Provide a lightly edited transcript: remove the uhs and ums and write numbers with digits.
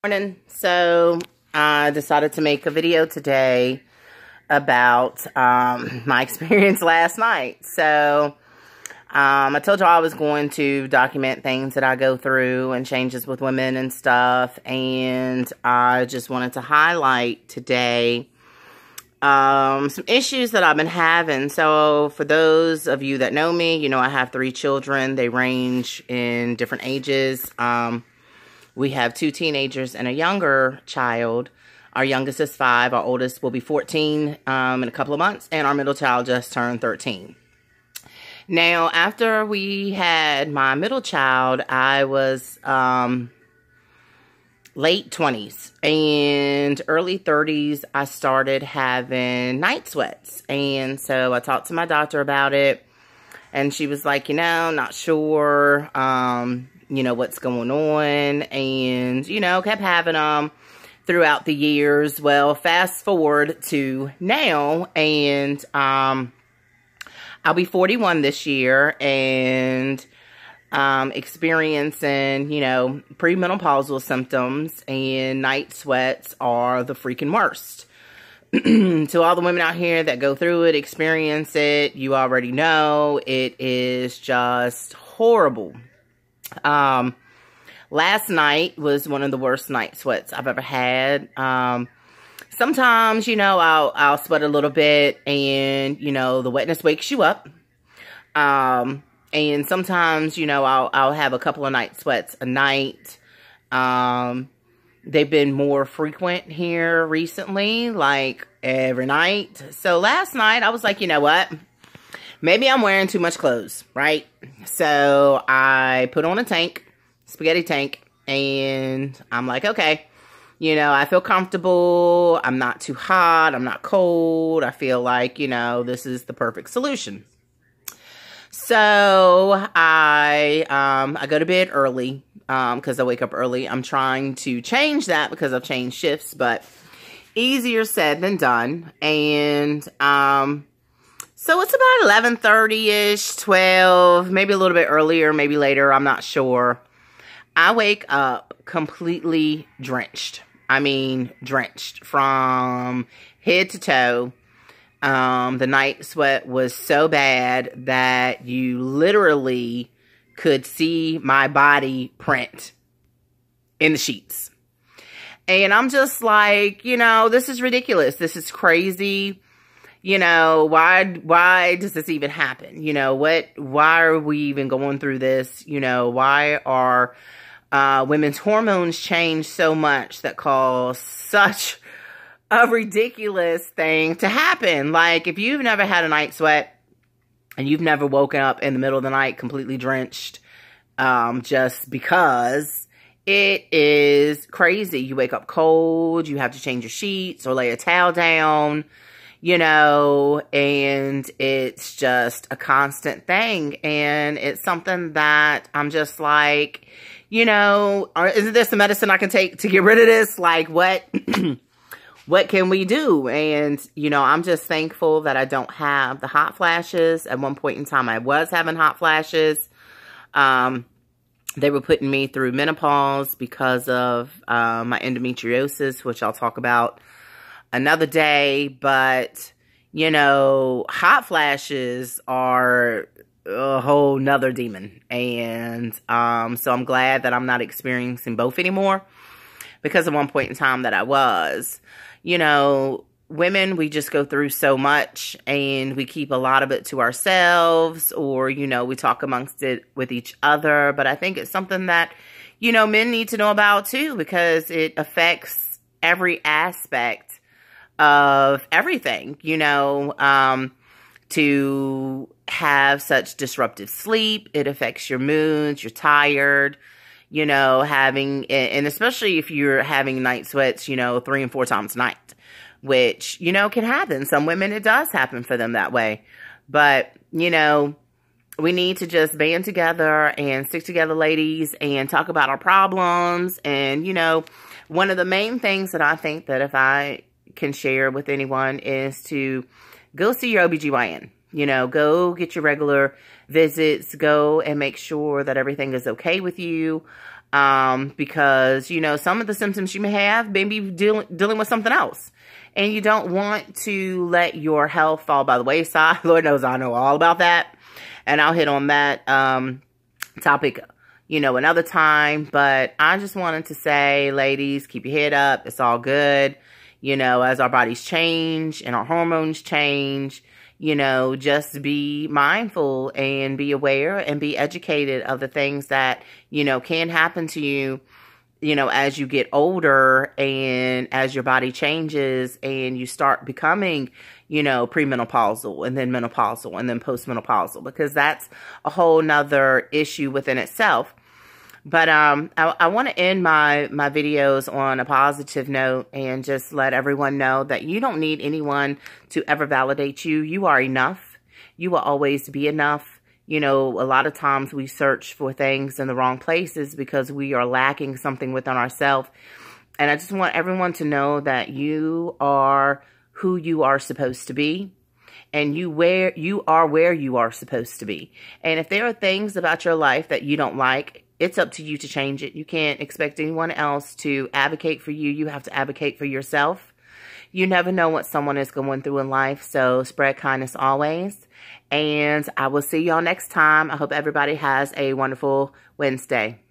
Morning. So I decided to make a video today about my experience last night. So I told y'all I was going to document things that I go through and changes with women and stuff, and I just wanted to highlight today some issues that I've been having. So for those of you that know me, you know I have 3 children. They range in different ages. We have 2 teenagers and a younger child. Our youngest is 5. Our oldest will be 14 in a couple of months. And our middle child just turned 13. Now, after we had my middle child, I was late 20s. And early 30s, I started having night sweats. And so I talked to my doctor about it. And she was like, not sure, what's going on, and, kept having them throughout the years. Well, fast forward to now, and I'll be 41 this year, and experiencing, premenopausal symptoms, and night sweats are the freaking worst. To all the women out here that go through it, experience it, you already know it is just horrible. Last night was one of the worst night sweats I've ever had. Sometimes, I'll sweat a little bit and, the wetness wakes you up. And sometimes, I'll have a couple of night sweats a night. They've been more frequent here recently, like every night. So last night I was like, you know what? Maybe I'm wearing too much clothes, right? So I put on a tank, spaghetti tank, and I'm like, okay, I feel comfortable. I'm not too hot. I'm not cold. I feel like, this is the perfect solution. So I go to bed early because I wake up early. I'm trying to change that because I've changed shifts, but easier said than done. And so it's about 11:30-ish, 12, maybe a little bit earlier, maybe later, I'm not sure. I wake up completely drenched. I mean, drenched from head to toe. The night sweat was so bad that you literally could see my body print in the sheets. And I'm just like, this is ridiculous. This is crazy. Why does this even happen? Why are we even going through this? Why are women's hormones change so much that cause such a ridiculous thing to happen? Like, if you've never had a night sweat and you've never woken up in the middle of the night completely drenched, just because it is crazy. You wake up cold, you have to change your sheets or lay a towel down, and it's just a constant thing. And it's something that I'm just like, isn't this the medicine I can take to get rid of this? Like, what, what can we do? And, I'm just thankful that I don't have the hot flashes. At one point in time, I was having hot flashes. They were putting me through menopause because of my endometriosis, which I'll talk about another day. But, hot flashes are a whole nother demon. And so I'm glad that I'm not experiencing both anymore, because at one point in time that I was. Women, we just go through so much, and we keep a lot of it to ourselves, or, we talk amongst it with each other. But I think it's something that, men need to know about too, because it affects every aspect of everything, to have such disruptive sleep. It affects your moods. You're tired, and especially if you're having night sweats, 3 and 4 times a night, which, can happen. Some women, it does happen for them that way. But, we need to just band together and stick together, ladies, and talk about our problems. And, one of the main things that I think that if I can share with anyone is to go see your OBGYN. Go get your regular visits. Go and make sure that everything is okay with you. Because, you know, some of the symptoms you may have, maybe dealing with something else. And you don't want to let your health fall by the wayside. Lord knows I know all about that. And I'll hit on that topic, you know, another time. But I just wanted to say, ladies, keep your head up. It's all good. You know, as our bodies change and our hormones change, you know, just be mindful and be aware and be educated of the things that, you know, can happen to you, you know, as you get older and as your body changes and you start becoming, you know, premenopausal and then menopausal and then postmenopausal, because that's a whole nother issue within itself. But I want to end my videos on a positive note and just let everyone know that you don't need anyone to ever validate you. You are enough. You will always be enough. You know, a lot of times we search for things in the wrong places because we are lacking something within ourselves. And I just want everyone to know that you are who you are supposed to be. And you are where you are supposed to be. And if there are things about your life that you don't like, it's up to you to change it. You can't expect anyone else to advocate for you. You have to advocate for yourself. You never know what someone is going through in life, so spread kindness always. And I will see y'all next time. I hope everybody has a wonderful Wednesday.